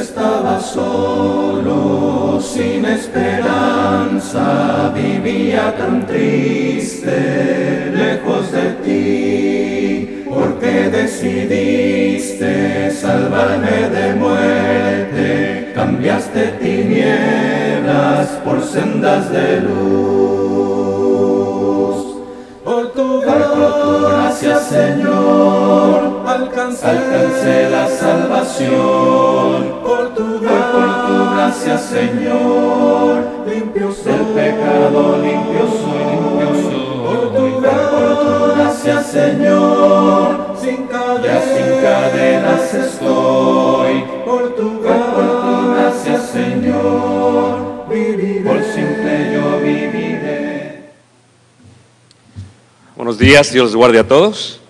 estaba solo, sin esperanza, vivía tan triste, lejos de ti, porque decidiste salvarme de muerte, cambiaste tinieblas por sendas de luz. Por tu gracia, Señor, alcancé la salvación. Por tu gracia, Señor, limpio soy. Del pecado limpio soy. Por tu gracia, Señor, sin cadenas estoy. Por tu gracia, Señor, viviré. Por siempre yo viviré. Buenos días, Dios les guarde a todos.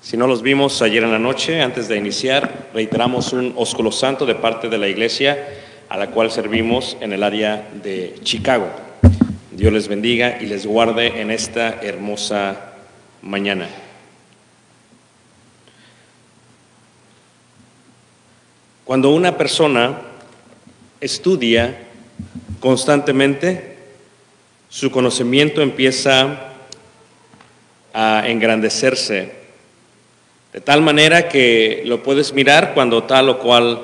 Si no los vimos ayer en la noche, antes de iniciar, reiteramos un ósculo santo de parte de la iglesia a la cual servimos en el área de Chicago. Dios les bendiga y les guarde en esta hermosa mañana. Cuando una persona estudia constantemente, su conocimiento empieza a engrandecerse, de tal manera que lo puedes mirar cuando tal o cual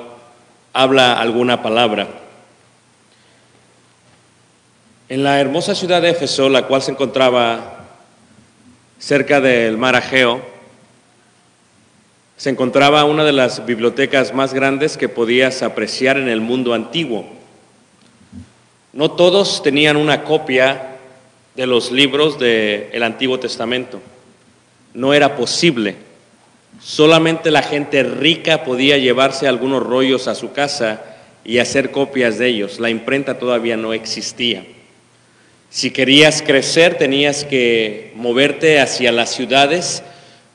habla alguna palabra. En la hermosa ciudad de Éfeso, la cual se encontraba cerca del mar Egeo, se encontraba una de las bibliotecas más grandes que podías apreciar en el mundo antiguo. No todos tenían una copia de los libros del Antiguo Testamento. No era posible. Solamente la gente rica podía llevarse algunos rollos a su casa y hacer copias de ellos. La imprenta todavía no existía. Si querías crecer, tenías que moverte hacia las ciudades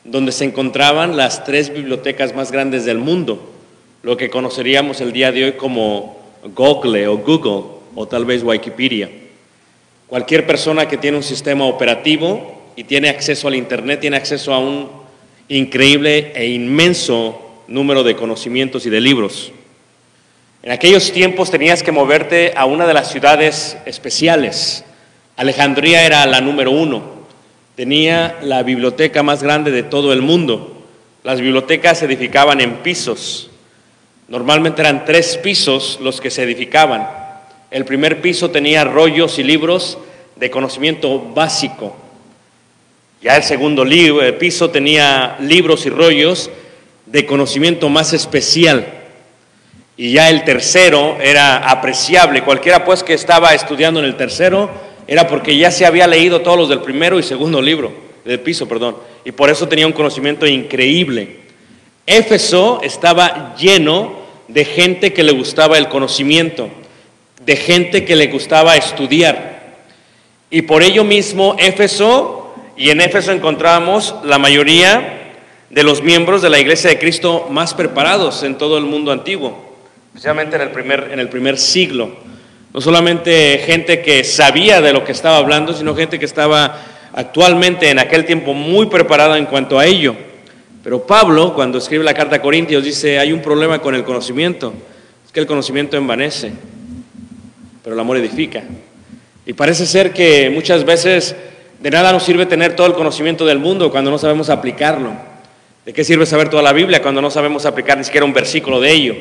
donde se encontraban las 3 bibliotecas más grandes del mundo, lo que conoceríamos el día de hoy como Google o tal vez Wikipedia. Cualquier persona que tiene un sistema operativo y tiene acceso al internet, tiene acceso a un increíble e inmenso número de conocimientos y de libros. En aquellos tiempos tenías que moverte a una de las ciudades especiales. Alejandría era la número 1. Tenía la biblioteca más grande de todo el mundo. Las bibliotecas se edificaban en pisos. Normalmente eran 3 pisos los que se edificaban. El primer piso tenía rollos y libros de conocimiento básico. Ya el segundo piso tenía libros y rollos de conocimiento más especial. Y ya el tercero era apreciable. Cualquiera pues que estaba estudiando en el tercero era porque ya se había leído todos los del primero y segundo piso. Y por eso tenía un conocimiento increíble. Éfeso estaba lleno de gente que le gustaba el conocimiento, de gente que le gustaba estudiar. Y por ello mismo en Éfeso encontramos la mayoría de los miembros de la Iglesia de Cristo más preparados en todo el mundo antiguo, especialmente en el primer siglo. No solamente gente que sabía de lo que estaba hablando, sino gente que estaba actualmente en aquel tiempo muy preparada en cuanto a ello. Pero Pablo, cuando escribe la carta a Corintios, dice, hay un problema con el conocimiento, es que el conocimiento envanece, pero el amor edifica. Y parece ser que muchas veces de nada nos sirve tener todo el conocimiento del mundo cuando no sabemos aplicarlo. ¿De qué sirve saber toda la Biblia cuando no sabemos aplicar ni siquiera un versículo de ello?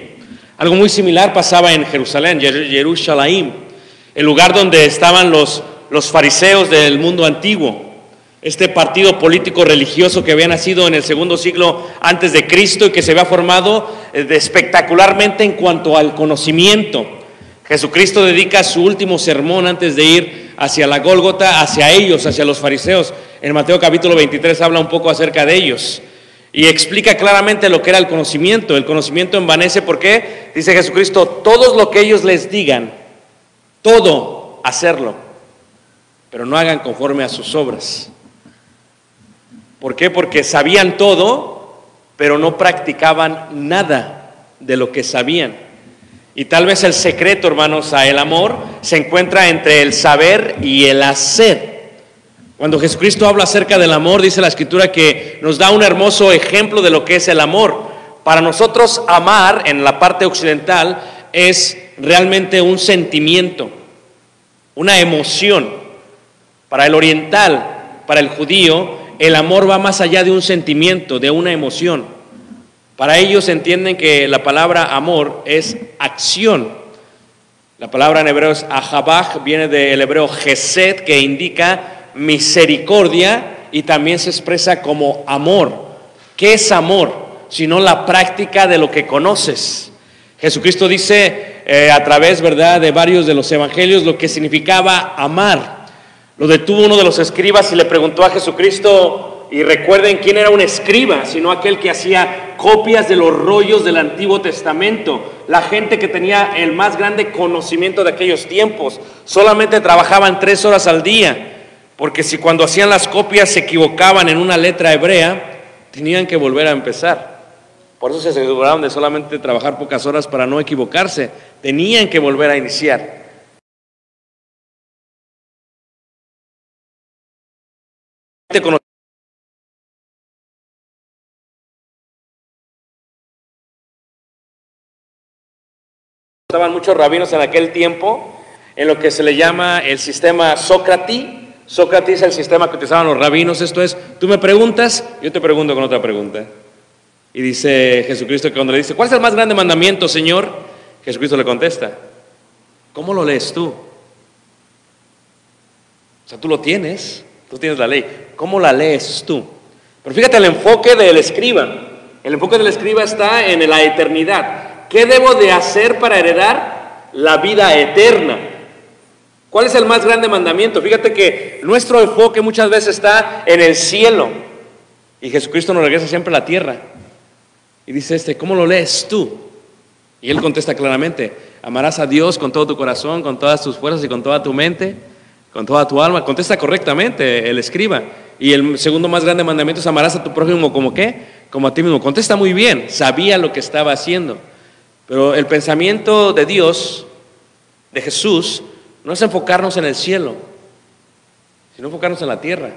Algo muy similar pasaba en Jerusalén, Jerusalén, el lugar donde estaban los fariseos del mundo antiguo. Este partido político religioso que había nacido en el 2º siglo antes de Cristo y que se había formado espectacularmente en cuanto al conocimiento. Jesucristo dedica su último sermón antes de ir hacia la Gólgota, hacia ellos, hacia los fariseos. En Mateo capítulo 23 habla un poco acerca de ellos y explica claramente lo que era el conocimiento. El conocimiento envanece, ¿por qué? Dice Jesucristo, todo lo que ellos les digan, todo hacerlo, pero no hagan conforme a sus obras. ¿Por qué? Porque sabían todo, pero no practicaban nada de lo que sabían. Y tal vez el secreto, hermanos, a el amor se encuentra entre el saber y el hacer. Cuando Jesucristo habla acerca del amor, dice la Escritura que nos da un hermoso ejemplo de lo que es el amor. Para nosotros amar en la parte occidental es realmente un sentimiento, una emoción. Para el oriental, para el judío, el amor va más allá de un sentimiento, de una emoción. Para ellos entienden que la palabra amor es acción. La palabra en hebreo es ahabaj, viene del hebreo gesed, que indica misericordia y también se expresa como amor. ¿Qué es amor? Sino la práctica de lo que conoces. Jesucristo dice a través, ¿verdad?, de varios de los evangelios lo que significaba amar. Lo detuvo uno de los escribas y le preguntó a Jesucristo, y recuerden quién era un escriba, sino aquel que hacía copias de los rollos del Antiguo Testamento, la gente que tenía el más grande conocimiento de aquellos tiempos. Solamente trabajaban 3 horas al día, porque si cuando hacían las copias se equivocaban en una letra hebrea, tenían que volver a empezar. Por eso se aseguraron de solamente trabajar pocas horas para no equivocarse. Tenían que volver a iniciar. Estaban muchos rabinos en aquel tiempo en lo que se le llama el sistema Sócrates. Sócrates es el sistema que utilizaban los rabinos. Esto es, tú me preguntas, yo te pregunto con otra pregunta. Y dice Jesucristo que cuando le dice, ¿cuál es el más grande mandamiento, Señor? Jesucristo le contesta, ¿cómo lo lees tú? O sea, tú lo tienes, tú tienes la ley. ¿Cómo la lees tú? Pero fíjate el enfoque del escriba. El enfoque del escriba está en la eternidad. ¿Qué debo de hacer para heredar la vida eterna? ¿Cuál es el más grande mandamiento? Fíjate que nuestro enfoque muchas veces está en el cielo. Y Jesucristo nos regresa siempre a la tierra. Y dice ¿cómo lo lees tú? Y él contesta claramente, amarás a Dios con todo tu corazón, con todas tus fuerzas y con toda tu mente, con toda tu alma. Contesta correctamente el escriba. Y el segundo más grande mandamiento es amarás a tu prójimo como ¿qué? Como a ti mismo. Contesta muy bien, sabía lo que estaba haciendo. Pero el pensamiento de Dios, de Jesús, no es enfocarnos en el cielo, sino enfocarnos en la tierra.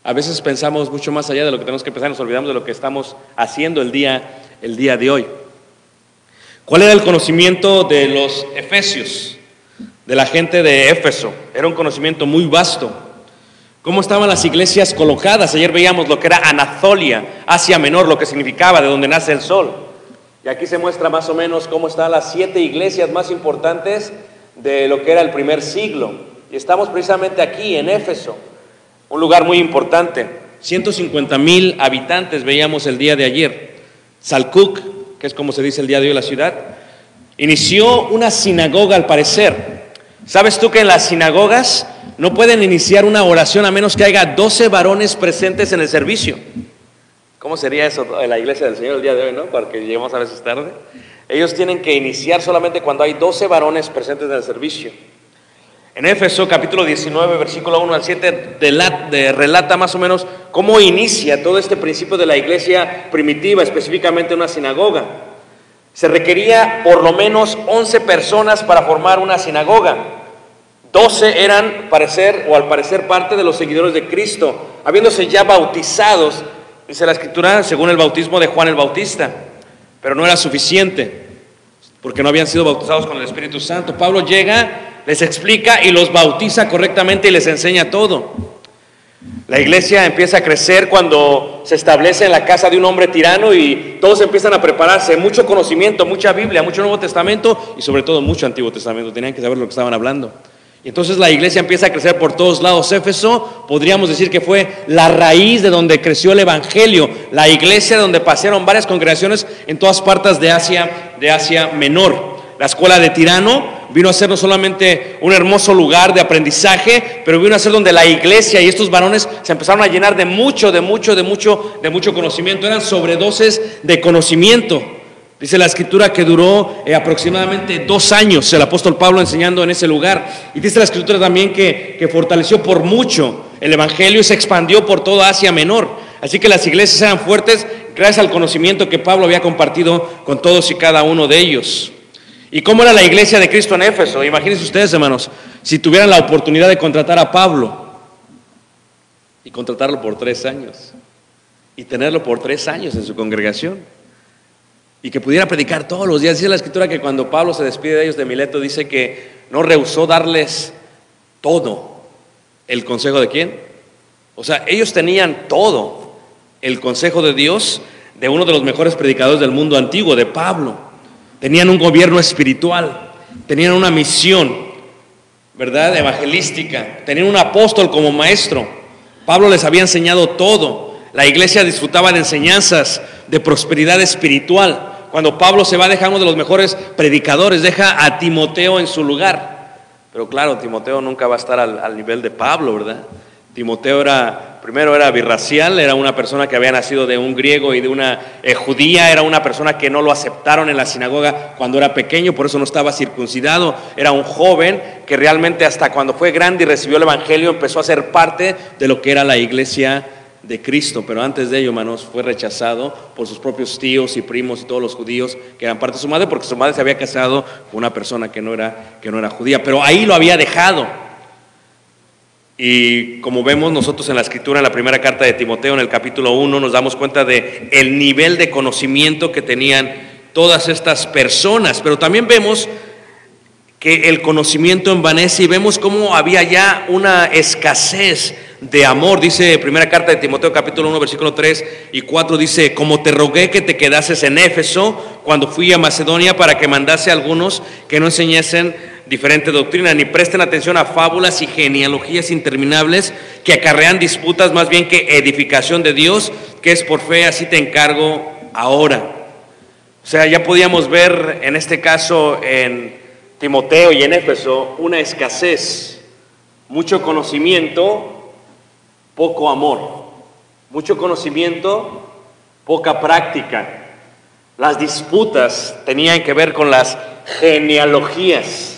A veces pensamos mucho más allá de lo que tenemos que pensar, nos olvidamos de lo que estamos haciendo el día de hoy. ¿Cuál era el conocimiento de los efesios, de la gente de Éfeso? Era un conocimiento muy vasto. ¿Cómo estaban las iglesias colocadas? Ayer veíamos lo que era Anatolia, Asia Menor, lo que significaba de donde nace el sol. Y aquí se muestra más o menos cómo están las 7 iglesias más importantes de lo que era el primer siglo. Y estamos precisamente aquí en Éfeso. Un lugar muy importante, 150,000 habitantes veíamos el día de ayer. Salcuc, que es como se dice el día de hoy la ciudad, inició una sinagoga al parecer. ¿Sabes tú que en las sinagogas no pueden iniciar una oración a menos que haya 12 varones presentes en el servicio? ¿Cómo sería eso en la iglesia del Señor el día de hoy, no? Porque llegamos a veces tarde. Ellos tienen que iniciar solamente cuando hay 12 varones presentes en el servicio. En Éfeso, capítulo 19, versículo 1 al 7, relata más o menos cómo inicia todo este principio de la iglesia primitiva, específicamente una sinagoga. Se requería por lo menos 11 personas para formar una sinagoga. 12 eran, al parecer, parte de los seguidores de Cristo, habiéndose ya bautizados, dice la Escritura, según el bautismo de Juan el Bautista. Pero no era suficiente, porque no habían sido bautizados con el Espíritu Santo. Pablo llega, les explica y los bautiza correctamente y les enseña todo. La iglesia empieza a crecer cuando se establece en la casa de un hombre tirano y todos empiezan a prepararse. Mucho conocimiento, mucha Biblia, mucho Nuevo Testamento y sobre todo mucho Antiguo Testamento. Tenían que saber lo que estaban hablando. Y entonces la iglesia empieza a crecer por todos lados. Éfeso, podríamos decir que fue la raíz de donde creció el evangelio, la iglesia donde pasaron varias congregaciones en todas partes de Asia Menor. La escuela de Tirano vino a ser no solamente un hermoso lugar de aprendizaje, pero vino a ser donde la iglesia y estos varones se empezaron a llenar de mucho conocimiento. Eran sobredosis de conocimiento. Dice la Escritura que duró aproximadamente 2 años el apóstol Pablo enseñando en ese lugar. Y dice la Escritura también que fortaleció por mucho el evangelio y se expandió por toda Asia Menor. Así que las iglesias eran fuertes gracias al conocimiento que Pablo había compartido con todos y cada uno de ellos. ¿Y cómo era la iglesia de Cristo en Éfeso? Imagínense ustedes, hermanos, si tuvieran la oportunidad de contratar a Pablo y contratarlo por 3 años. y tenerlo por 3 años en su congregación. Y que pudiera predicar todos los días. Dice la Escritura que cuando Pablo se despide de ellos de Mileto, dice que no rehusó darles todo. ¿El consejo de quién? O sea, ellos tenían todo. El consejo de Dios, de uno de los mejores predicadores del mundo antiguo, de Pablo. Tenían un gobierno espiritual, tenían una misión, ¿verdad?, evangelística. Tenían un apóstol como maestro. Pablo les había enseñado todo. La iglesia disfrutaba de enseñanzas de prosperidad espiritual. Cuando Pablo se va, deja a uno de los mejores predicadores, deja a Timoteo en su lugar. Pero claro, Timoteo nunca va a estar al nivel de Pablo, ¿verdad? Timoteo primero era birracial, era una persona que había nacido de un griego y de una judía, era una persona que no lo aceptaron en la sinagoga cuando era pequeño, por eso no estaba circuncidado. Era un joven que realmente hasta cuando fue grande y recibió el evangelio empezó a ser parte de lo que era la iglesia de Cristo, pero antes de ello, hermanos, fue rechazado por sus propios tíos y primos y todos los judíos que eran parte de su madre, porque su madre se había casado con una persona que no era judía, pero ahí lo había dejado. Y como vemos nosotros en la Escritura, en la primera carta de Timoteo, en el capítulo 1, nos damos cuenta de el nivel de conocimiento que tenían todas estas personas, pero también vemos que el conocimiento envanece y vemos cómo había ya una escasez de amor. Dice primera carta de Timoteo capítulo 1 versículo 3 y 4, dice: como te rogué que te quedases en Éfeso cuando fui a Macedonia, para que mandase a algunos que no enseñasen diferente doctrina, ni presten atención a fábulas y genealogías interminables que acarrean disputas más bien que edificación de Dios, que es por fe, así te encargo ahora. O sea, ya podíamos ver en este caso en Timoteo y en Éfeso una escasez, mucho conocimiento, poco amor, mucho conocimiento, poca práctica. Las disputas tenían que ver con las genealogías.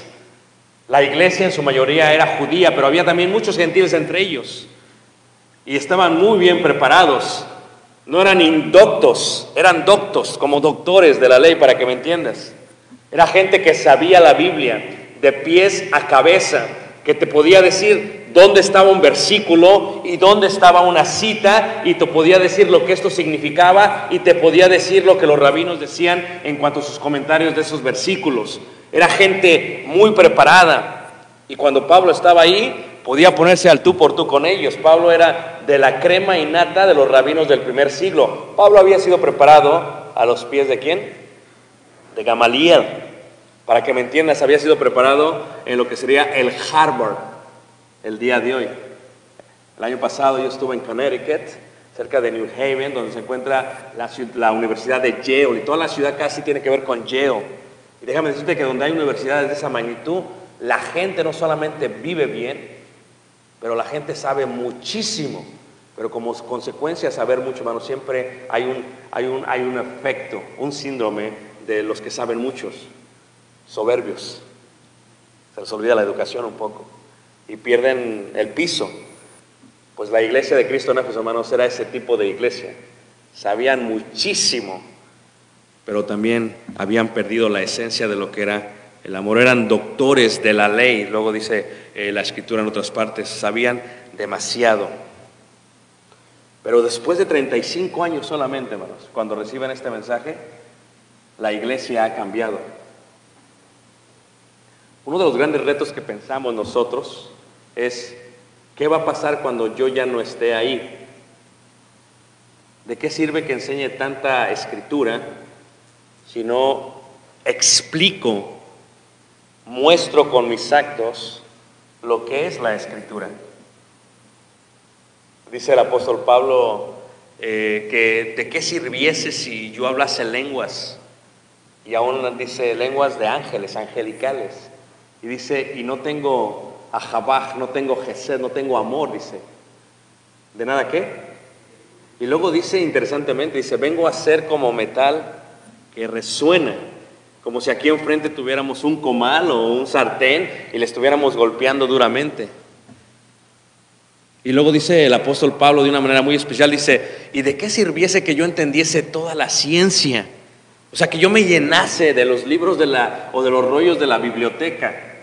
La iglesia en su mayoría era judía, pero había también muchos gentiles entre ellos y estaban muy bien preparados. No eran indoctos, eran doctos, como doctores de la ley, para que me entiendas. Era gente que sabía la Biblia de pies a cabeza, que te podía decir dónde estaba un versículo y dónde estaba una cita, y te podía decir lo que esto significaba, y te podía decir lo que los rabinos decían en cuanto a sus comentarios de esos versículos. Era gente muy preparada, y cuando Pablo estaba ahí podía ponerse al tú por tú con ellos. Pablo era de la crema innata de los rabinos del primer siglo. Pablo había sido preparado a los pies ¿de quién? De Gamaliel. Para que me entiendas, había sido preparado en lo que sería el Harvard el día de hoy. El año pasado yo estuve en Connecticut, cerca de New Haven, donde se encuentra la Universidad de Yale, y toda la ciudad casi tiene que ver con Yale. Y déjame decirte que donde hay universidades de esa magnitud, la gente no solamente vive bien, pero la gente sabe muchísimo. Pero como consecuencia de saber mucho, hermano, siempre hay un efecto, un síndrome de los que saben muchos, soberbios. Se les olvida la educación un poco y pierden el piso. Pues la iglesia de Cristo en Éfeso, hermanos, era ese tipo de iglesia. Sabían muchísimo, pero también habían perdido la esencia de lo que era el amor. Eran doctores de la ley, luego dice la Escritura en otras partes, sabían demasiado. Pero después de 35 años solamente, hermanos, cuando reciben este mensaje, la iglesia ha cambiado. Uno de los grandes retos que pensamos nosotros es: ¿qué va a pasar cuando yo ya no esté ahí? ¿De qué sirve que enseñe tanta escritura si no explico, muestro con mis actos lo que es la escritura? Dice el apóstol Pablo que de qué sirviese si yo hablase lenguas, y aún dice lenguas de ángeles, angelicales, y dice, y no tengo ahabaj, no tengo gesed, no tengo amor, dice, ¿de nada qué? Y luego dice interesantemente, dice, vengo a ser como metal que resuena, como si aquí enfrente tuviéramos un comal o un sartén y le estuviéramos golpeando duramente. Y luego dice el apóstol Pablo de una manera muy especial, dice, ¿y de qué sirviese que yo entendiese toda la ciencia? O sea, que yo me llenase de los libros o de los rollos de la biblioteca.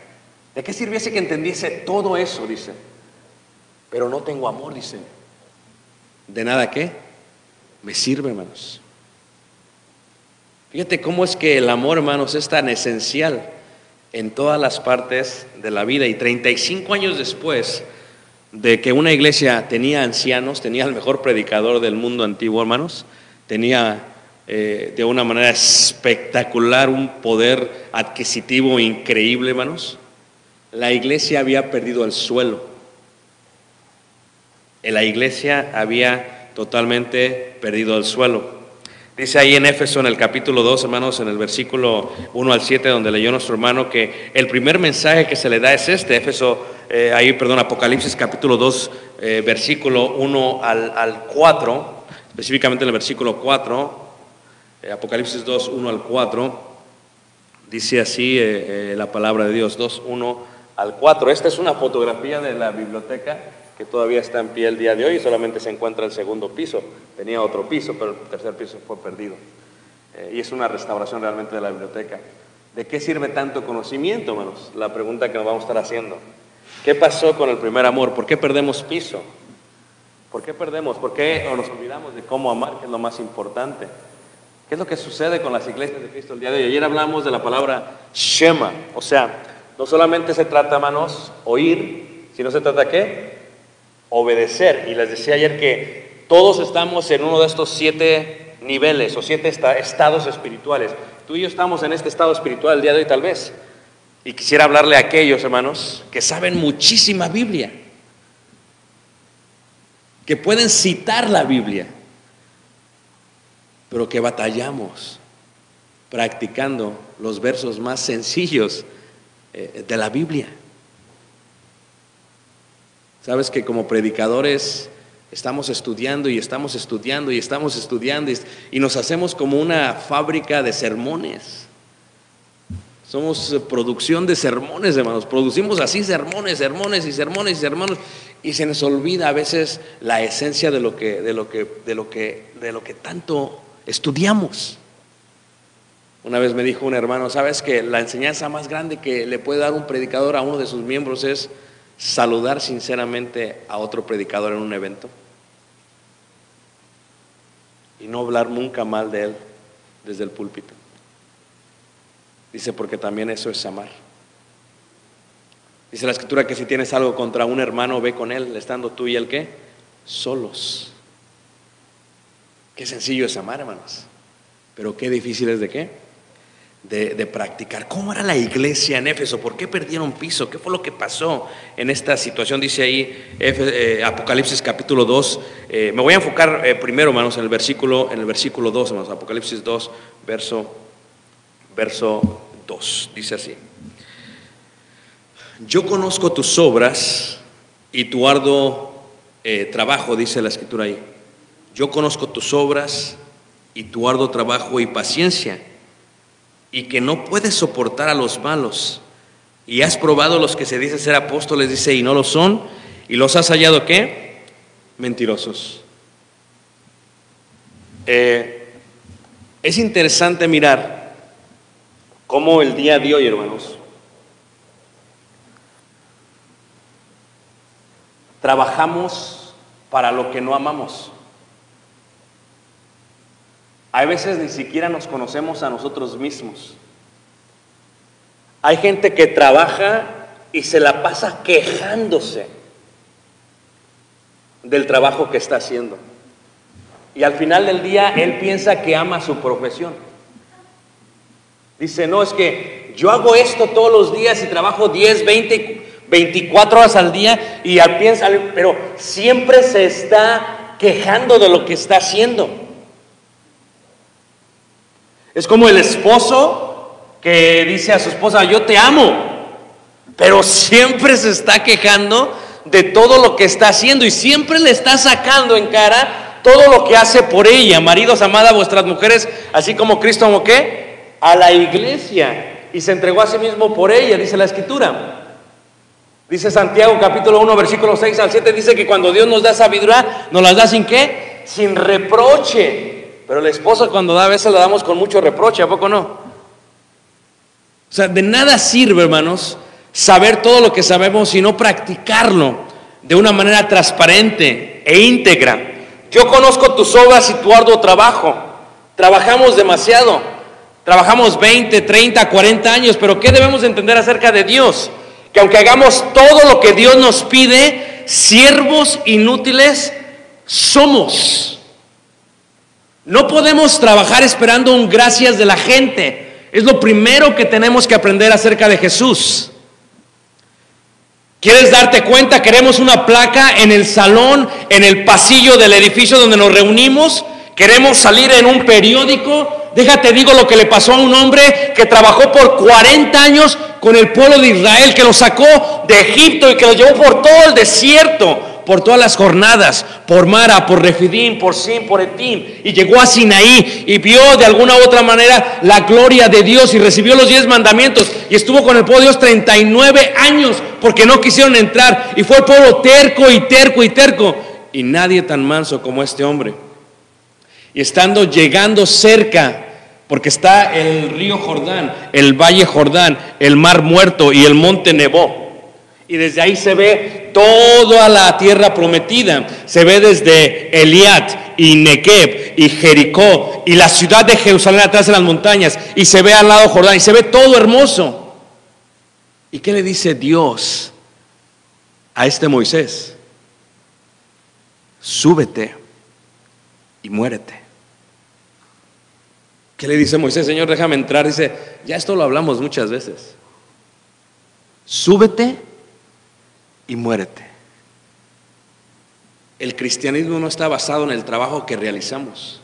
¿De qué sirviese que entendiese todo eso? Dice, pero no tengo amor, dice. ¿De nada qué? me sirve, hermanos. Fíjate cómo es que el amor, hermanos, es tan esencial en todas las partes de la vida. Y 35 años después de que una iglesia tenía ancianos, tenía el mejor predicador del mundo antiguo, hermanos, tenía de una manera espectacular un poder adquisitivo increíble, hermanos, la iglesia había perdido el suelo. La iglesia había totalmente perdido el suelo. Dice ahí en Éfeso, en el capítulo 2, hermanos, en el versículo 1 al 7, donde leyó nuestro hermano, que el primer mensaje que se le da es este. Apocalipsis capítulo 2, versículo 1 al 4, específicamente en el versículo 4, Apocalipsis 2, 1 al 4, dice así la palabra de Dios, 2, 1 al 4. Esta es una fotografía de la biblioteca que todavía está en pie el día de hoy, solamente se encuentra el segundo piso. Tenía otro piso, pero el tercer piso fue perdido. Y es una restauración realmente de la biblioteca. ¿De qué sirve tanto conocimiento, hermanos? La pregunta que nos vamos a estar haciendo. ¿Qué pasó con el primer amor? ¿Por qué perdemos piso? ¿Por qué perdemos? ¿Por qué nos olvidamos de cómo amar, que es lo más importante? ¿Qué es lo que sucede con las iglesias de Cristo el día de hoy? Ayer hablamos de la palabra Shema. O sea, no solamente se trata, hermanos, oír, sino se trata ¿qué? Obedecer. Y les decía ayer que todos estamos en uno de estos 7 niveles o 7 estados espirituales. Tú y yo estamos en este estado espiritual el día de hoy tal vez. Y quisiera hablarle a aquellos, hermanos, que saben muchísima Biblia, que pueden citar la Biblia, pero que batallamos practicando los versos más sencillos de la Biblia. Sabes que como predicadores estamos estudiando y estamos estudiando y estamos estudiando y nos hacemos como una fábrica de sermones. Somos producción de sermones, hermanos. Producimos así sermones y se nos olvida a veces la esencia de lo que tanto estudiamos. Una vez me dijo un hermano, ¿sabes que la enseñanza más grande que le puede dar un predicador a uno de sus miembros es saludar sinceramente a otro predicador en un evento y no hablar nunca mal de él desde el púlpito? Dice, porque también eso es amar. Dice la Escritura que si tienes algo contra un hermano, ve con él, estando tú y él ¿qué? Solos. Qué sencillo es amar, hermanos, pero qué difícil es ¿de qué? De practicar. ¿Cómo era la iglesia en Éfeso? ¿Por qué perdieron piso? ¿Qué fue lo que pasó en esta situación? Dice ahí Apocalipsis capítulo 2. Me voy a enfocar primero, hermanos, en el versículo 2, hermanos. Apocalipsis 2, verso 2. Dice así: yo conozco tus obras y tu arduo trabajo, dice la Escritura ahí. Yo conozco tus obras y tu arduo trabajo y paciencia, y que no puedes soportar a los malos, y has probado los que se dicen ser apóstoles, dice, y no lo son, y los has hallado ¿qué? Mentirosos. Es interesante mirar cómo el día de hoy, hermanos, trabajamos para lo que no amamos. Hay veces ni siquiera nos conocemos a nosotros mismos. Hay gente que trabaja y se la pasa quejándose del trabajo que está haciendo. Y al final del día él piensa que ama su profesión. Dice, no, es que yo hago esto todos los días y trabajo 10, 20, 24 horas al día y piensa, pero siempre se está quejando de lo que está haciendo. Es como el esposo que dice a su esposa, yo te amo, pero siempre se está quejando de todo lo que está haciendo y siempre le está sacando en cara todo lo que hace por ella. Maridos, amad a vuestras mujeres, así como Cristo amó ¿qué? A la iglesia y se entregó a sí mismo por ella, dice la Escritura. Dice Santiago capítulo 1 versículo 6 al 7, dice que cuando Dios nos da sabiduría, nos las da sin ¿qué? Sin reproche. Pero la esposa cuando da a veces la damos con mucho reproche, ¿a poco no? O sea, de nada sirve, hermanos, saber todo lo que sabemos y no practicarlo de una manera transparente e íntegra. Yo conozco tus obras y tu arduo trabajo. Trabajamos demasiado. Trabajamos 20, 30, 40 años, pero ¿qué debemos entender acerca de Dios? Que aunque hagamos todo lo que Dios nos pide, siervos inútiles somos. No podemos trabajar esperando un gracias de la gente. Es lo primero que tenemos que aprender acerca de Jesús. ¿Quieres darte cuenta? Queremos una placa en el salón, en el pasillo del edificio donde nos reunimos. Queremos salir en un periódico. Déjate digo lo que le pasó a un hombre que trabajó por 40 años con el pueblo de Israel, que lo sacó de Egipto y que lo llevó por todo el desierto, por todas las jornadas, por Mara, por Refidim, por Sin, por Etim, y llegó a Sinaí y vio de alguna u otra manera la gloria de Dios y recibió los 10 mandamientos y estuvo con el pueblo de Dios 39 años porque no quisieron entrar, y fue el pueblo terco y terco y terco, y nadie tan manso como este hombre. Y estando llegando cerca, porque está el río Jordán, el valle Jordán, el mar Muerto y el monte Nebo, y desde ahí se ve toda la tierra prometida. Se ve desde Eliat y Negev y Jericó y la ciudad de Jerusalén atrás en las montañas, y se ve al lado Jordán y se ve todo hermoso. ¿Y qué le dice Dios a este Moisés? Súbete y muérete. ¿Qué le dice Moisés? Señor, déjame entrar. Dice, ya esto lo hablamos muchas veces. Súbete y muérete. El cristianismo no está basado en el trabajo que realizamos.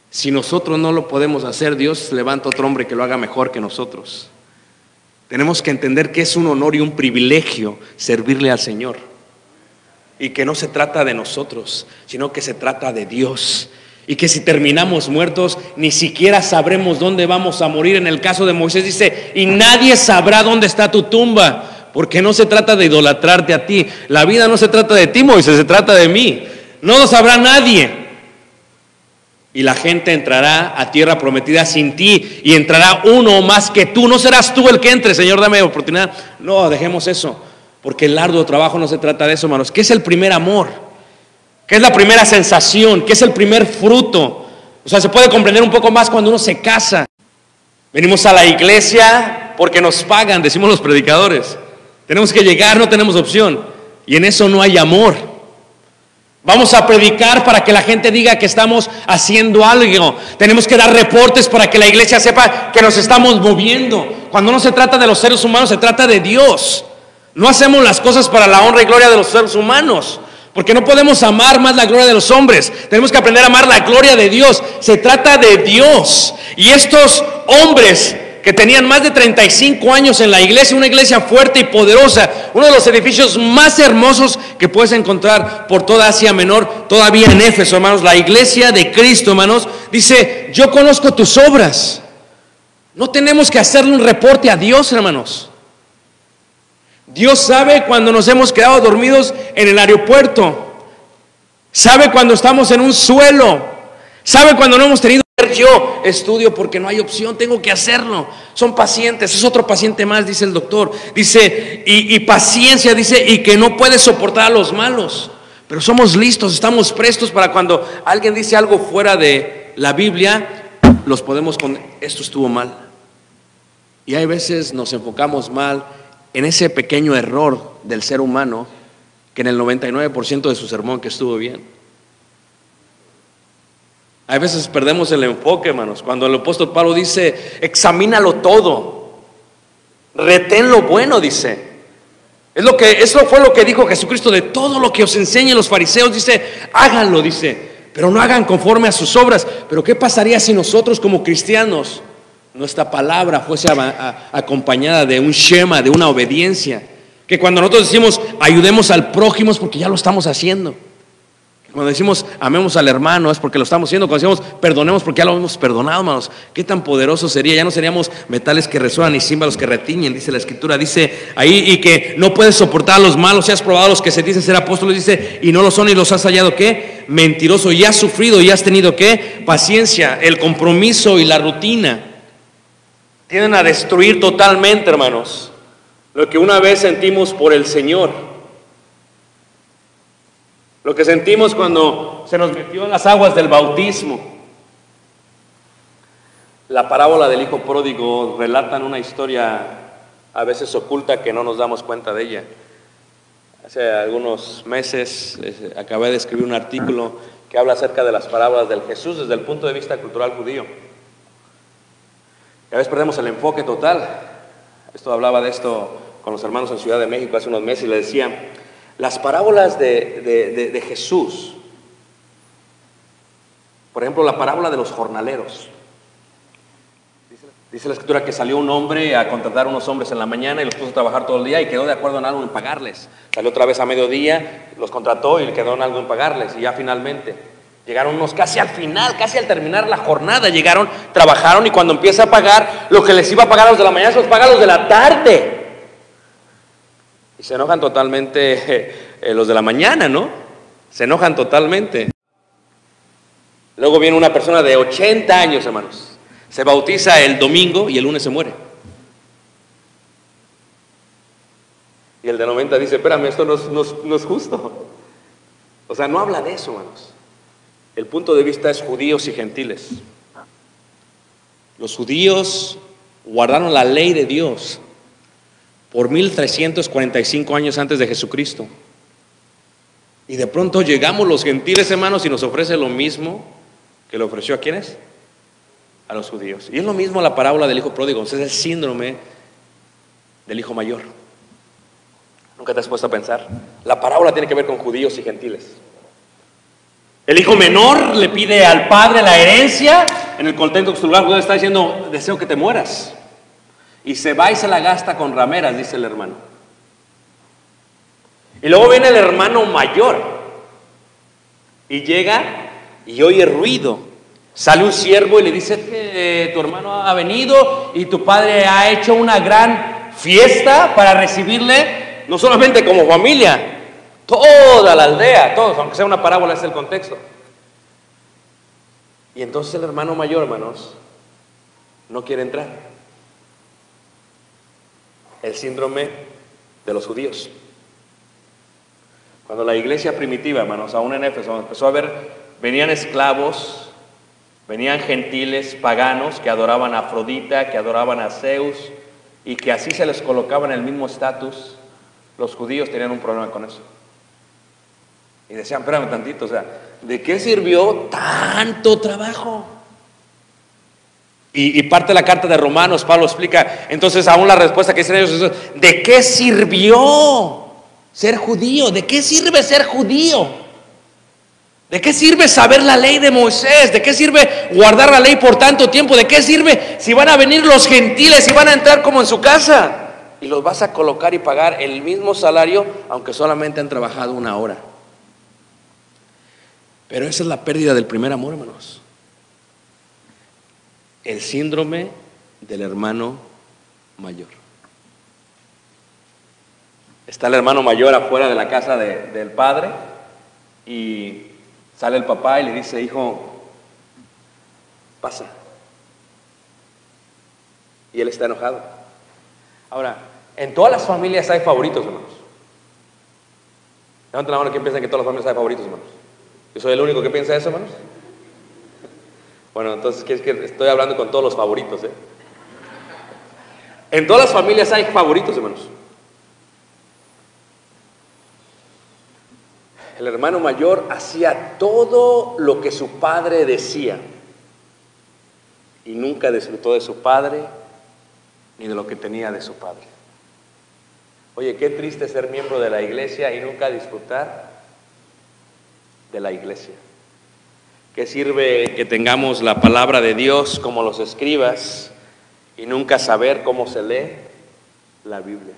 Si nosotros no lo podemos hacer, Dios levanta otro hombre que lo haga mejor que nosotros. Tenemos que entender que es un honor y un privilegio servirle al Señor, y que no se trata de nosotros, sino que se trata de Dios. Y que si terminamos muertos, ni siquiera sabremos dónde vamos a morir. En el caso de Moisés dice, y nadie sabrá dónde está tu tumba, porque no se trata de idolatrarte a ti. La vida no se trata de ti, Moisés, se trata de mí. No lo sabrá nadie. Y la gente entrará a tierra prometida sin ti, y entrará uno más que tú. No serás tú el que entre. Señor, dame oportunidad. No, dejemos eso, porque el arduo trabajo no se trata de eso, hermanos. ¿Qué es el primer amor? ¿Qué es la primera sensación? ¿Qué es el primer fruto? O sea, se puede comprender un poco más cuando uno se casa. Venimos a la iglesia porque nos pagan, decimos los predicadores. Tenemos que llegar, no tenemos opción. Y en eso no hay amor. Vamos a predicar para que la gente diga que estamos haciendo algo. Tenemos que dar reportes para que la iglesia sepa que nos estamos moviendo. Cuando no se trata de los seres humanos, se trata de Dios. No hacemos las cosas para la honra y gloria de los seres humanos, porque no podemos amar más la gloria de los hombres. Tenemos que aprender a amar la gloria de Dios. Se trata de Dios. Y estos hombres que tenían más de 35 años en la iglesia, una iglesia fuerte y poderosa, uno de los edificios más hermosos que puedes encontrar por toda Asia Menor, todavía en Éfeso, hermanos, la iglesia de Cristo, hermanos, dice, yo conozco tus obras. No tenemos que hacerle un reporte a Dios, hermanos. Dios sabe cuando nos hemos quedado dormidos en el aeropuerto, sabe cuando estamos en un suelo, sabe cuando no hemos tenido. Yo estudio porque no hay opción, tengo que hacerlo. Son pacientes, es otro paciente más, dice el doctor. Dice, y paciencia, dice, y que no puede soportar a los malos. Pero somos listos, estamos prestos para cuando alguien dice algo fuera de la Biblia, los podemos con, esto estuvo mal. Y hay veces nos enfocamos mal en ese pequeño error del ser humano, que en el 99% de su sermón que estuvo bien. Hay veces perdemos el enfoque, hermanos, cuando el apóstol Pablo dice, examínalo todo, retén lo bueno, dice. Eso fue lo que dijo Jesucristo, de todo lo que os enseñen los fariseos, dice, háganlo, dice, pero no hagan conforme a sus obras. Pero ¿qué pasaría si nosotros como cristianos, nuestra palabra fuese acompañada de un shema, de una obediencia? Que cuando nosotros decimos, ayudemos al prójimo, es porque ya lo estamos haciendo. Cuando decimos amemos al hermano es porque lo estamos haciendo. Cuando decimos perdonemos porque ya lo hemos perdonado, hermanos. Qué tan poderoso sería. Ya no seríamos metales que resuenan ni címbalos que retiñen, dice la escritura. Dice ahí, y que no puedes soportar a los malos. Si has probado a los que se dicen ser apóstoles, dice, y no lo son, y los has hallado ¿qué? Mentiroso. Y has sufrido y has tenido ¿qué? Paciencia. El compromiso y la rutina tienden a destruir totalmente, hermanos, lo que una vez sentimos por el Señor. lo que sentimos cuando se nos metió en las aguas del bautismo. La parábola del hijo pródigo relatan una historia a veces oculta que no nos damos cuenta de ella. Hace algunos meses acabé de escribir un artículo que habla acerca de las parábolas del Jesús desde el punto de vista cultural judío. Y a veces perdemos el enfoque total. Hablaba de esto con los hermanos en Ciudad de México hace unos meses y les decía, las parábolas de Jesús, por ejemplo, la parábola de los jornaleros. Dice la escritura que salió un hombre a contratar a unos hombres en la mañana y los puso a trabajar todo el día y quedó de acuerdo en algo en pagarles. Salió otra vez a mediodía, los contrató y quedó en algo en pagarles. Y ya finalmente llegaron unos casi al final, casi al terminar la jornada, llegaron, trabajaron y cuando empieza a pagar, lo que les iba a pagar a los de la mañana se los paga a los de la tarde. Y se enojan totalmente los de la mañana, ¿no? Se enojan totalmente. Luego viene una persona de 80 años, hermanos. Se bautiza el domingo y el lunes se muere. Y el de 90 dice, espérame, esto no es justo. O sea, no habla de eso, hermanos. El punto de vista es judíos y gentiles. Los judíos guardaron la ley de Dios por 1345 años antes de Jesucristo. Y de pronto llegamos los gentiles, hermanos, y nos ofrece lo mismo que le ofreció a ¿quiénes? A los judíos. Y es lo mismo la parábola del hijo pródigo. Es el síndrome del hijo mayor. ¿Nunca te has puesto a pensar? La parábola tiene que ver con judíos y gentiles. El hijo menor le pide al padre la herencia. En el contexto cultural judío está diciendo, deseo que te mueras. Y se va y se la gasta con rameras, dice el hermano. Y luego viene el hermano mayor. Y llega y oye ruido. Sale un siervo y le dice que tu hermano ha venido y tu padre ha hecho una gran fiesta para recibirle, no solamente como familia, toda la aldea, todos, aunque sea una parábola, es el contexto. Y entonces el hermano mayor, hermanos, no quiere entrar. El síndrome de los judíos. Cuando la iglesia primitiva, hermanos, aún en Éfeso, empezó a ver, venían esclavos, venían gentiles paganos que adoraban a Afrodita, que adoraban a Zeus y que así se les colocaba en el mismo estatus. Los judíos tenían un problema con eso. Y decían, espérame tantito, o sea, ¿de qué sirvió tanto trabajo? Y parte de la carta de Romanos, Pablo explica, entonces aún la respuesta que dicen ellos es, ¿de qué sirvió ser judío? ¿De qué sirve ser judío? ¿De qué sirve saber la ley de Moisés? ¿De qué sirve guardar la ley por tanto tiempo? ¿De qué sirve si van a venir los gentiles y van a entrar como en su casa? Y los vas a colocar y pagar el mismo salario, aunque solamente han trabajado una hora. Pero esa es la pérdida del primer amor, hermanos. El síndrome del hermano mayor. Está el hermano mayor afuera de la casa del padre y sale el papá y le dice, hijo, pasa. Y él está enojado. Ahora, en todas las familias hay favoritos, hermanos. Levanten la mano, ¿quién piensa que en todas las familias hay favoritos, hermanos? ¿Yo soy el único que piensa eso, hermanos? Bueno, entonces es que estoy hablando con todos los favoritos, ¿eh? En todas las familias hay favoritos, hermanos. El hermano mayor hacía todo lo que su padre decía y nunca disfrutó de su padre ni de lo que tenía de su padre. Oye, qué triste ser miembro de la iglesia y nunca disfrutar de la iglesia. ¿Qué sirve que tengamos la palabra de Dios como los escribas y nunca saber cómo se lee la Biblia?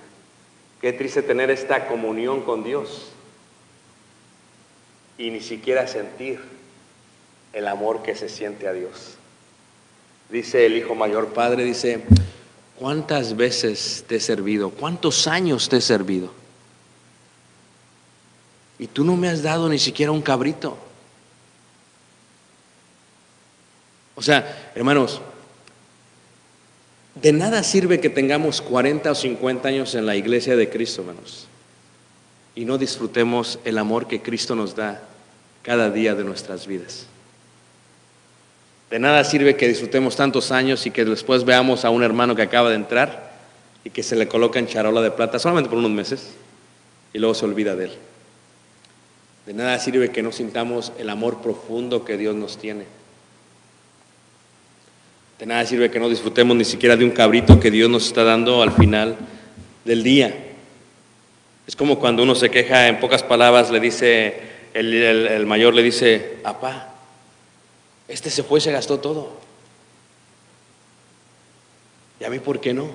Qué triste tener esta comunión con Dios y ni siquiera sentir el amor que se siente a Dios. Dice el hijo mayor, padre, dice, ¿cuántas veces te he servido? ¿Cuántos años te he servido? Y tú no me has dado ni siquiera un cabrito. O sea, hermanos, de nada sirve que tengamos 40 o 50 años en la iglesia de Cristo, hermanos, y no disfrutemos el amor que Cristo nos da cada día de nuestras vidas. De nada sirve que disfrutemos tantos años y que después veamos a un hermano que acaba de entrar y que se le coloca en charola de plata solamente por unos meses y luego se olvida de él. De nada sirve que no sintamos el amor profundo que Dios nos tiene. De nada sirve que no disfrutemos ni siquiera de un cabrito que Dios nos está dando al final del día. Es como cuando uno se queja, en pocas palabras le dice, el mayor le dice: apá, este se fue y se gastó todo. ¿Y a mí por qué no?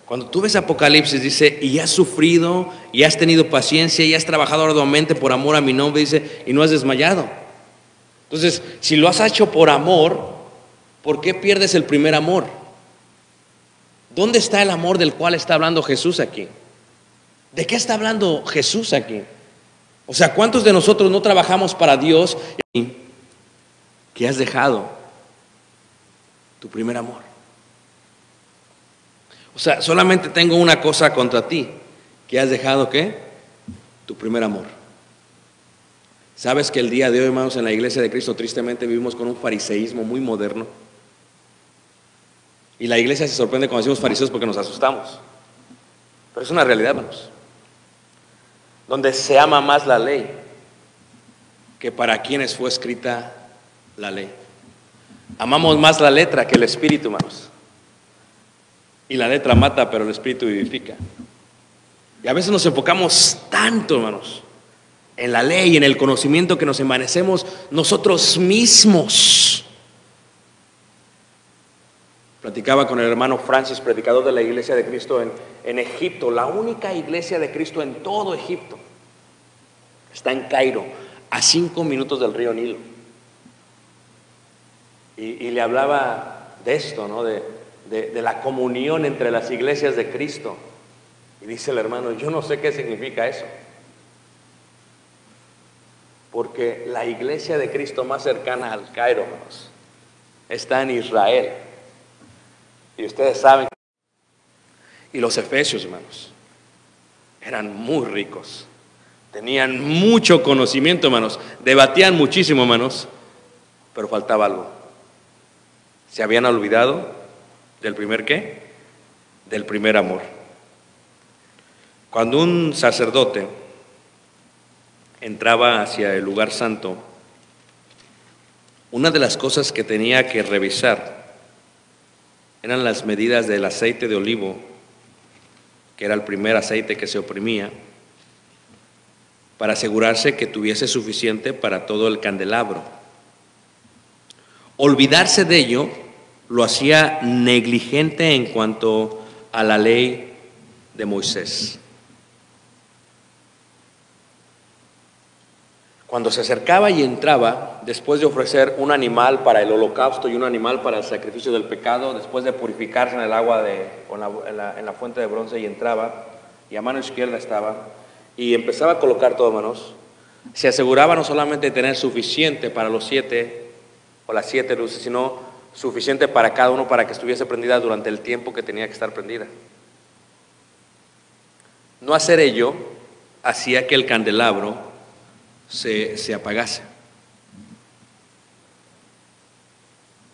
Cuando tú ves Apocalipsis, dice: y has sufrido, y has tenido paciencia, y has trabajado arduamente por amor a mi nombre, dice, y no has desmayado. Entonces, si lo has hecho por amor, ¿por qué pierdes el primer amor? ¿Dónde está el amor del cual está hablando Jesús aquí? ¿De qué está hablando Jesús aquí? O sea, ¿cuántos de nosotros no trabajamos para Dios y que has dejado tu primer amor? O sea, solamente tengo una cosa contra ti, que has dejado, ¿qué? Tu primer amor. ¿Sabes que el día de hoy, hermanos, en la iglesia de Cristo tristemente vivimos con un fariseísmo muy moderno? Y la iglesia se sorprende cuando decimos fariseos porque nos asustamos. Pero es una realidad, hermanos. Donde se ama más la ley que para quienes fue escrita la ley. Amamos más la letra que el espíritu, hermanos. Y la letra mata, pero el espíritu vivifica. Y a veces nos enfocamos tanto, hermanos, en la ley, en el conocimiento, que nos envanecemos nosotros mismos. Platicaba con el hermano Francis, predicador de la iglesia de Cristo en Egipto, la única iglesia de Cristo en todo Egipto. Está en Cairo, a 5 minutos del río Nilo. Y le hablaba de esto, ¿no? De la comunión entre las iglesias de Cristo. Y dice el hermano: yo no sé qué significa eso. Porque la iglesia de Cristo más cercana al Cairo, hermanos, está en Israel. Y ustedes saben. Y los efesios, hermanos, eran muy ricos. Tenían mucho conocimiento, hermanos. Debatían muchísimo, hermanos. Pero faltaba algo. Se habían olvidado del primer ¿qué? Del primer amor. Cuando un sacerdote entraba hacia el lugar santo, una de las cosas que tenía que revisar eran las medidas del aceite de olivo, que era el primer aceite que se oprimía, para asegurarse que tuviese suficiente para todo el candelabro. Olvidarse de ello lo hacía negligente en cuanto a la ley de Moisés. Cuando se acercaba y entraba, después de ofrecer un animal para el holocausto y un animal para el sacrificio del pecado, después de purificarse en el agua en la fuente de bronce, y entraba, y a mano izquierda estaba, y empezaba a colocar todo, hermanos, se aseguraba no solamente de tener suficiente para los 7 o las 7 luces, sino suficiente para cada uno, para que estuviese prendida durante el tiempo que tenía que estar prendida. No hacer ello hacía que el candelabro se apagase.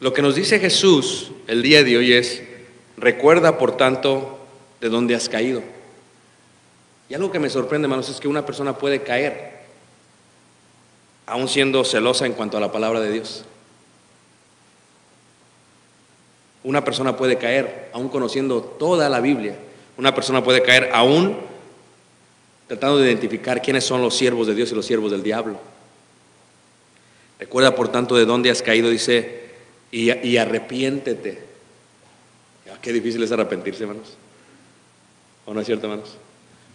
Lo que nos dice Jesús el día de hoy es: recuerda por tanto de dónde has caído. Y algo que me sorprende, hermanos, es que una persona puede caer aún siendo celosa en cuanto a la palabra de Dios. Una persona puede caer aún conociendo toda la Biblia. Una persona puede caer aún tratando de identificar quiénes son los siervos de Dios y los siervos del diablo. Recuerda por tanto de dónde has caído, dice, y arrepiéntete. Qué difícil es arrepentirse, hermanos. ¿O no es cierto, hermanos?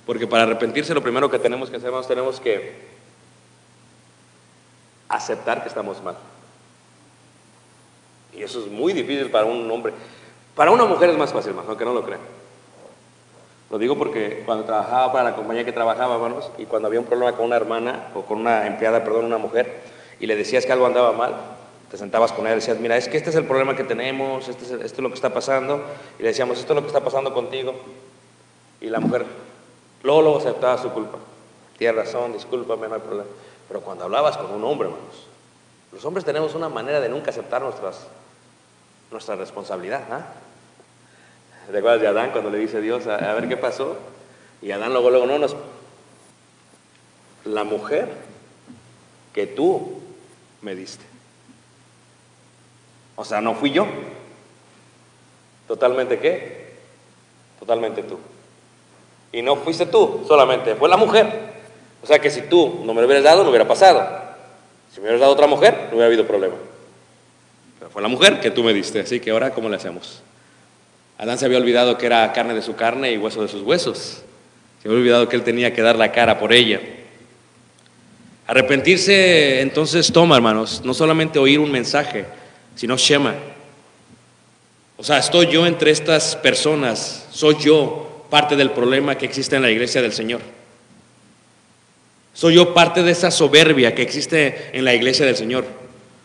Porque para arrepentirse lo primero que tenemos que hacer, hermanos, tenemos que aceptar que estamos mal. Y eso es muy difícil para un hombre. Para una mujer es más fácil, hermanos, aunque no lo crean. Lo digo porque cuando trabajaba para la compañía que trabajaba, hermanos, y cuando había un problema con una hermana, o con una empleada, perdón, una mujer, y le decías que algo andaba mal, te sentabas con ella y decías: mira, es que este es el problema que tenemos, esto es lo que está pasando, y le decíamos: esto es lo que está pasando contigo. Y la mujer luego aceptaba su culpa. tienes razón, discúlpame, no hay problema. Pero cuando hablabas con un hombre, hermanos, los hombres tenemos una manera de nunca aceptar nuestra responsabilidad, ¿ah? ¿Te acuerdas de Adán cuando le dice a Dios, a ver qué pasó? Y Adán luego la mujer que tú me diste. O sea, no fui yo. ¿Totalmente qué? Totalmente tú. Y no fuiste tú, solamente fue la mujer. O sea que si tú no me lo hubieras dado, no hubiera pasado. Si me hubieras dado otra mujer, no hubiera habido problema. Pero fue la mujer que tú me diste, así que ahora, ¿cómo le hacemos? Adán se había olvidado que era carne de su carne y hueso de sus huesos. Se había olvidado que él tenía que dar la cara por ella. Arrepentirse entonces toma, hermanos, no solamente oír un mensaje, sino shema. O sea, estoy yo entre estas personas, soy yo parte del problema que existe en la iglesia del Señor. Soy yo parte de esa soberbia que existe en la iglesia del Señor.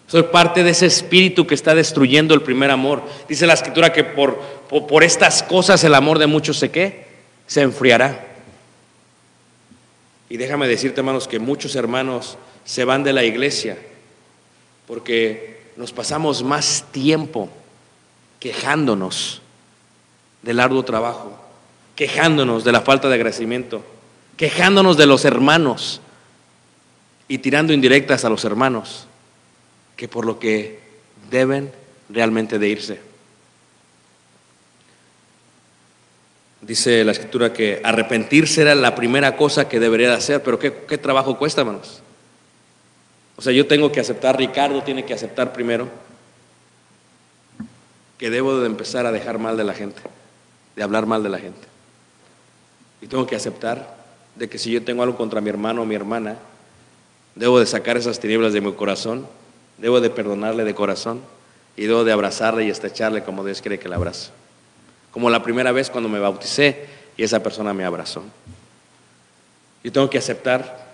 Soy parte de ese espíritu que está destruyendo el primer amor. Dice la Escritura que por estas cosas el amor de muchos se enfriará. Y déjame decirte, hermanos, que muchos hermanos se van de la iglesia porque nos pasamos más tiempo quejándonos del arduo trabajo, quejándonos de la falta de agradecimiento, quejándonos de los hermanos y tirando indirectas a los hermanos, que por lo que deben realmente de irse. Dice la Escritura que arrepentirse era la primera cosa que debería de hacer, pero ¿qué trabajo cuesta, hermanos? O sea, yo tengo que aceptar, Ricardo tiene que aceptar primero que debo de empezar a dejar mal de la gente, de hablar mal de la gente. Y tengo que aceptar de que si yo tengo algo contra mi hermano o mi hermana, debo de sacar esas tinieblas de mi corazón, debo de perdonarle de corazón y debo de abrazarle y estrecharle como Dios quiere que la abrace. Como la primera vez cuando me bauticé y esa persona me abrazó. Yo tengo que aceptar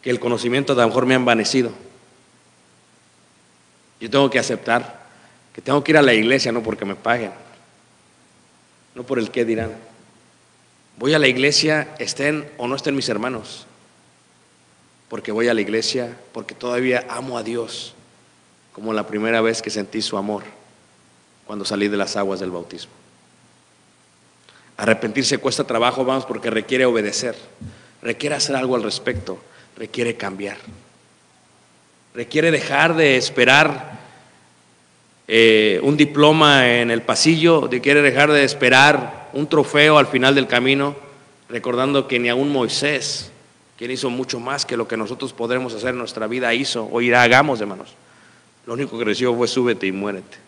que el conocimiento a lo mejor me ha envanecido. Yo tengo que aceptar que tengo que ir a la iglesia no porque me paguen, no por el qué dirán. Voy a la iglesia, estén o no estén mis hermanos, porque voy a la iglesia porque todavía amo a Dios, como la primera vez que sentí su amor cuando salí de las aguas del bautismo. Arrepentirse cuesta trabajo, vamos, porque requiere obedecer, requiere hacer algo al respecto, requiere cambiar, requiere dejar de esperar un diploma en el pasillo, requiere dejar de esperar un trofeo al final del camino, recordando que ni aún Moisés, quien hizo mucho más que lo que nosotros podremos hacer en nuestra vida, hizo o irá, hagamos, hermanos. Lo único que recibió fue súbete y muérete.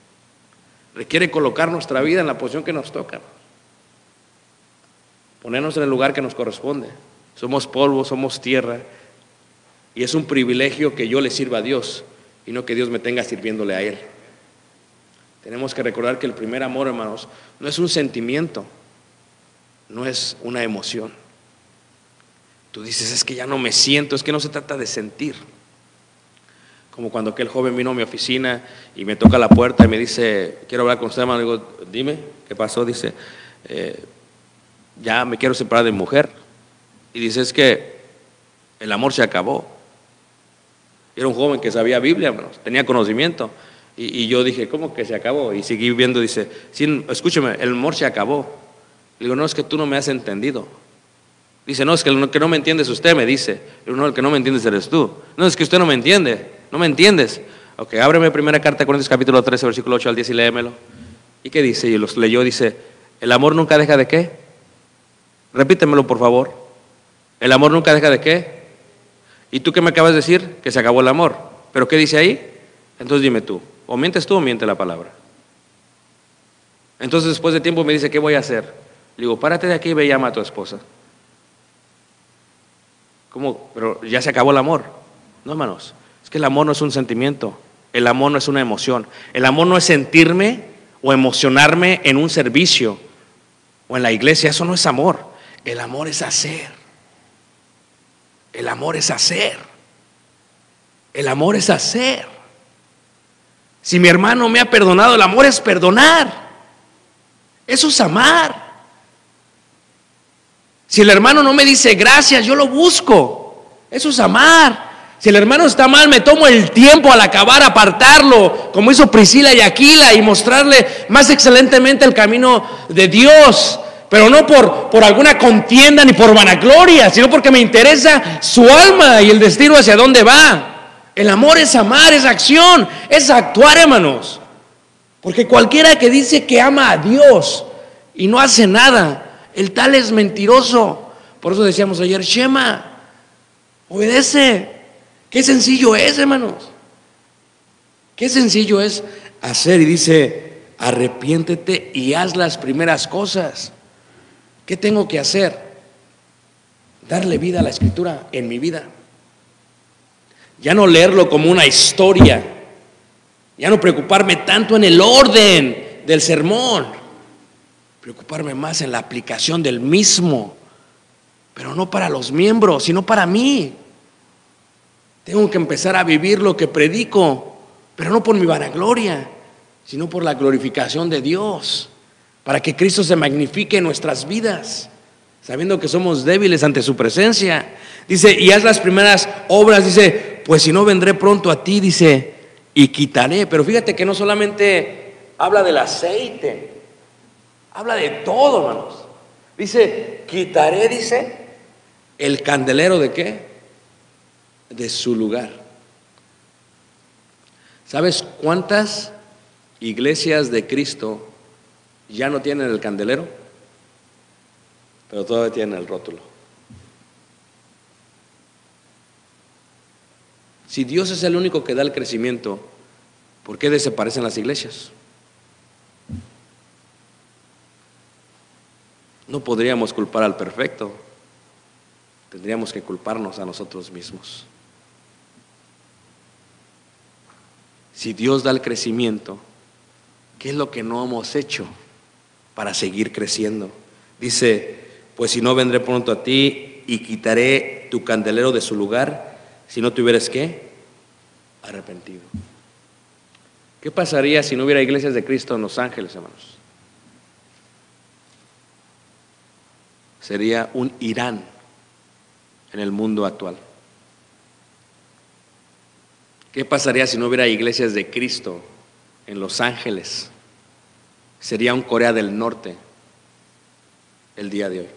Requiere colocar nuestra vida en la posición que nos toca, ponernos en el lugar que nos corresponde. Somos polvo, somos tierra, y es un privilegio que yo le sirva a Dios y no que Dios me tenga sirviéndole a Él. Tenemos que recordar que el primer amor, hermanos, no es un sentimiento, no es una emoción. Tú dices, es que ya no me siento, es que no se trata de sentir. Como cuando aquel joven vino a mi oficina y me toca la puerta y me dice, quiero hablar con usted, hermano. Le digo, dime, ¿qué pasó? Dice, ya me quiero separar de mi mujer. Y dice, es que el amor se acabó. Era un joven que sabía Biblia, hermanos, tenía conocimiento. Y yo dije, ¿cómo que se acabó? Y seguí viendo, dice, sí, escúcheme, el amor se acabó. Le digo, no, es que tú no me has entendido. Dice, no, es que el que no me entiendes usted, me dice. Le digo, no, el que no me entiendes eres tú. No, es que usted no me entiende, no me entiendes. Ok, ábreme primera carta de Corintios capítulo 13, versículo 8 al 10 y léemelo. ¿Y qué dice? Y los leyó, dice, ¿el amor nunca deja de qué? Repítemelo, por favor. ¿El amor nunca deja de qué? ¿Y tú qué me acabas de decir? Que se acabó el amor. ¿Pero qué dice ahí? Entonces dime tú, o mientes tú o miente la palabra. Entonces después de tiempo me dice, ¿qué voy a hacer? Le digo, párate de aquí y ve y llama a tu esposa. ¿Cómo? Pero ya se acabó el amor. No, hermanos, es que el amor no es un sentimiento, el amor no es una emoción. El amor no es sentirme o emocionarme en un servicio o en la iglesia, eso no es amor. El amor es hacer. El amor es hacer. El amor es hacer. Si mi hermano me ha perdonado, el amor es perdonar. Eso es amar. Si el hermano no me dice gracias, yo lo busco. Eso es amar. Si el hermano está mal, me tomo el tiempo al acabar, apartarlo, como hizo Priscila y Aquila, y mostrarle más excelentemente el camino de Dios. Pero no por alguna contienda ni por vanagloria, sino porque me interesa su alma y el destino hacia dónde va. El amor es amar, es acción, es actuar, hermanos. Porque cualquiera que dice que ama a Dios y no hace nada, el tal es mentiroso. Por eso decíamos ayer, Shema, obedece. Qué sencillo es, hermanos. Qué sencillo es hacer. Y dice, arrepiéntete y haz las primeras cosas. ¿Qué tengo que hacer? Darle vida a la Escritura en mi vida. Ya no leerlo como una historia. Ya no preocuparme tanto en el orden del sermón. Preocuparme más en la aplicación del mismo. Pero no para los miembros, sino para mí. Tengo que empezar a vivir lo que predico, pero no por mi vanagloria, sino por la glorificación de Dios, para que Cristo se magnifique en nuestras vidas, sabiendo que somos débiles ante su presencia. Dice, y haz las primeras obras, dice, pues si no vendré pronto a ti, dice, y quitaré. Pero fíjate que no solamente habla del aceite, habla de todo, hermanos. Dice, quitaré, dice, el candelero ¿de qué? De su lugar. ¿Sabes cuántas iglesias de Cristo ya no tienen el candelero? Pero todavía tienen el rótulo. Si Dios es el único que da el crecimiento, ¿por qué desaparecen las iglesias? No podríamos culpar al perfecto, tendríamos que culparnos a nosotros mismos. Si Dios da el crecimiento, ¿qué es lo que no hemos hecho para seguir creciendo? Dice, pues si no vendré pronto a ti y quitaré tu candelero de su lugar, si no te hubieras ¿qué? Arrepentido. ¿Qué pasaría si no hubiera iglesias de Cristo en Los Ángeles, hermanos? Sería un Irán en el mundo actual. ¿Qué pasaría si no hubiera iglesias de Cristo en Los Ángeles? Sería un Corea del Norte el día de hoy.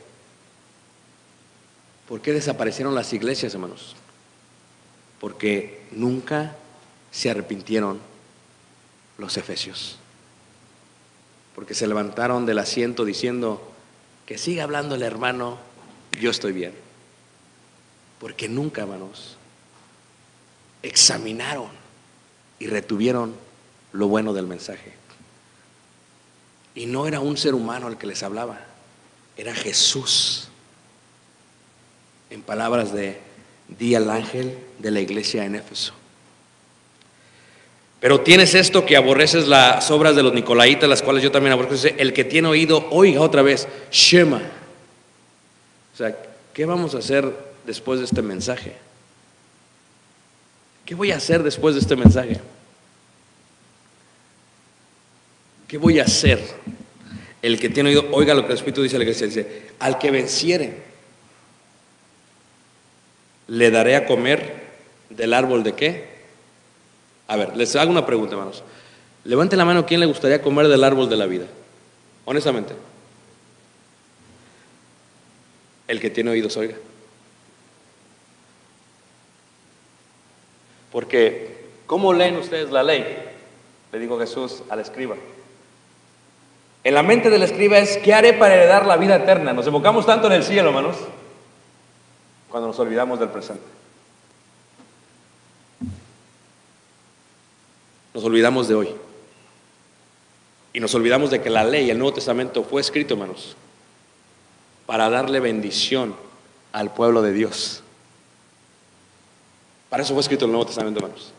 ¿Por qué desaparecieron las iglesias, hermanos? Porque nunca se arrepintieron los efesios. Porque se levantaron del asiento diciendo, que siga hablando el hermano, yo estoy bien. Porque nunca, hermanos, examinaron y retuvieron lo bueno del mensaje. Y no era un ser humano el que les hablaba, era Jesús. En palabras de di al ángel de la iglesia en Éfeso. Pero tienes esto, que aborreces las obras de los nicolaitas, las cuales yo también aborrezco. Dice, el que tiene oído, oiga otra vez, Shema. O sea, ¿qué vamos a hacer después de este mensaje? ¿Qué voy a hacer después de este mensaje? ¿Qué voy a hacer? El que tiene oído, oiga lo que el Espíritu dice a la iglesia. Dice, al que venciere, le daré a comer del árbol de ¿qué? A ver, les hago una pregunta, hermanos. Levanten la mano, ¿quién le gustaría comer del árbol de la vida? Honestamente. El que tiene oídos, oiga. Porque, ¿cómo leen ustedes la ley? Le dijo Jesús al escriba. En la mente del escriba es, ¿qué haré para heredar la vida eterna? Nos enfocamos tanto en el cielo, hermanos, cuando nos olvidamos del presente. Nos olvidamos de hoy. Y nos olvidamos de que la ley, el Nuevo Testamento, fue escrito, hermanos, para darle bendición al pueblo de Dios. Para eso fue escrito el Nuevo Testamento, hermanos.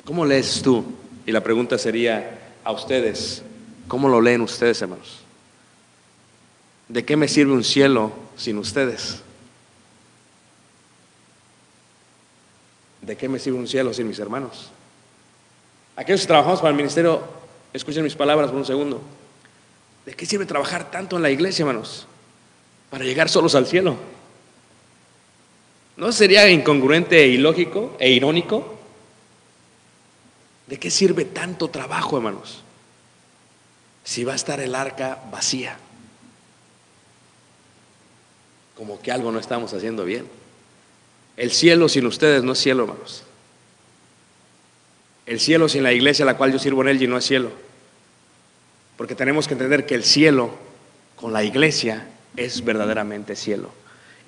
¿Cómo lees tú? Y la pregunta sería a ustedes, ¿cómo lo leen ustedes, hermanos? ¿De qué me sirve un cielo sin ustedes? ¿De qué me sirve un cielo sin mis hermanos? Aquellos que trabajamos para el ministerio, escuchen mis palabras por un segundo. ¿De qué sirve trabajar tanto en la iglesia, hermanos? Para llegar solos al cielo. ¿No sería incongruente e ilógico e irónico? ¿De qué sirve tanto trabajo, hermanos, si va a estar el arca vacía? Como que algo no estamos haciendo bien. El cielo sin ustedes no es cielo, hermanos. El cielo sin la iglesia a la cual yo sirvo en él no es cielo. Porque tenemos que entender que el cielo con la iglesia es verdaderamente cielo.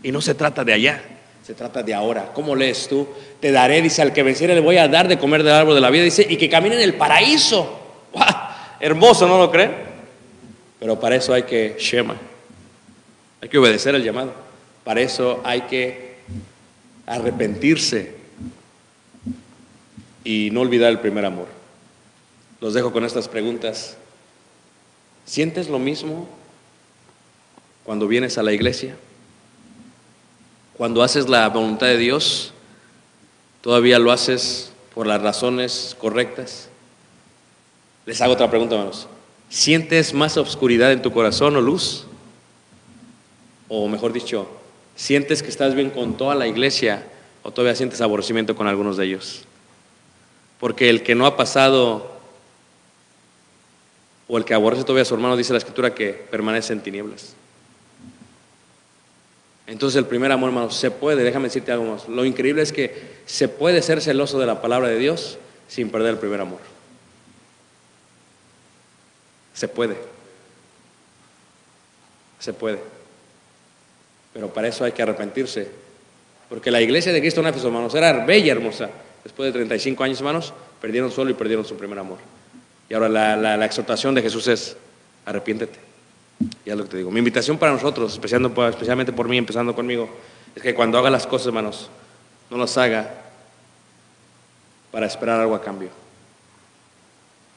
Y no se trata de allá, se trata de ahora. ¿Cómo lees tú? Te daré, dice, al que venciere le voy a dar de comer del árbol de la vida, dice, y que camine en el paraíso. ¡Wow! Hermoso, ¿no lo creen? Pero para eso hay que shema, hay que obedecer el llamado. Para eso hay que arrepentirse y no olvidar el primer amor. Los dejo con estas preguntas. ¿Sientes lo mismo cuando vienes a la iglesia? Cuando haces la voluntad de Dios, ¿todavía lo haces por las razones correctas? Les hago otra pregunta, hermanos. ¿Sientes más oscuridad en tu corazón o luz? O mejor dicho, ¿sientes que estás bien con toda la iglesia o todavía sientes aborrecimiento con algunos de ellos? Porque el que no ha pasado o el que aborrece todavía a su hermano, dice la Escritura que permanece en tinieblas. Entonces el primer amor, hermano, se puede, déjame decirte algo más. Lo increíble es que se puede ser celoso de la palabra de Dios sin perder el primer amor. Se puede. Se puede. Pero para eso hay que arrepentirse. Porque la iglesia de Cristo en Éfeso, hermanos, era bella, hermosa. Después de 35 años, hermanos, perdieron solo y perdieron su primer amor. Y ahora la exhortación de Jesús es: arrepiéntete. Ya es lo que te digo. Mi invitación para nosotros, especialmente por mí, empezando conmigo, es que cuando haga las cosas, hermanos, no las haga para esperar algo a cambio,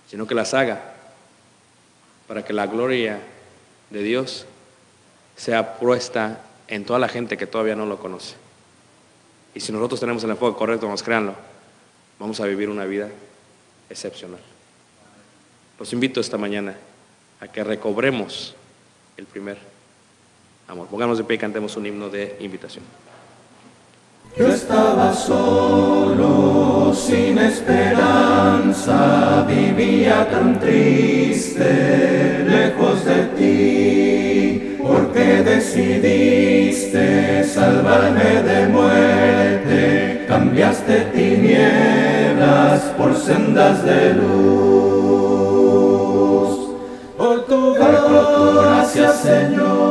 sino que las haga para que la gloria de Dios sea puesta en toda la gente que todavía no lo conoce. Y si nosotros tenemos el enfoque correcto, vamos, créanlo, vamos a vivir una vida excepcional. Los invito esta mañana a que recobremos el primer amor. Pongámonos de pie y cantemos un himno de invitación. Yo estaba solo, sin esperanza, vivía tan triste, lejos de ti, porque decidiste salvarme de muerte, cambiaste tinieblas por sendas de luz. Por tu gracia, Señor,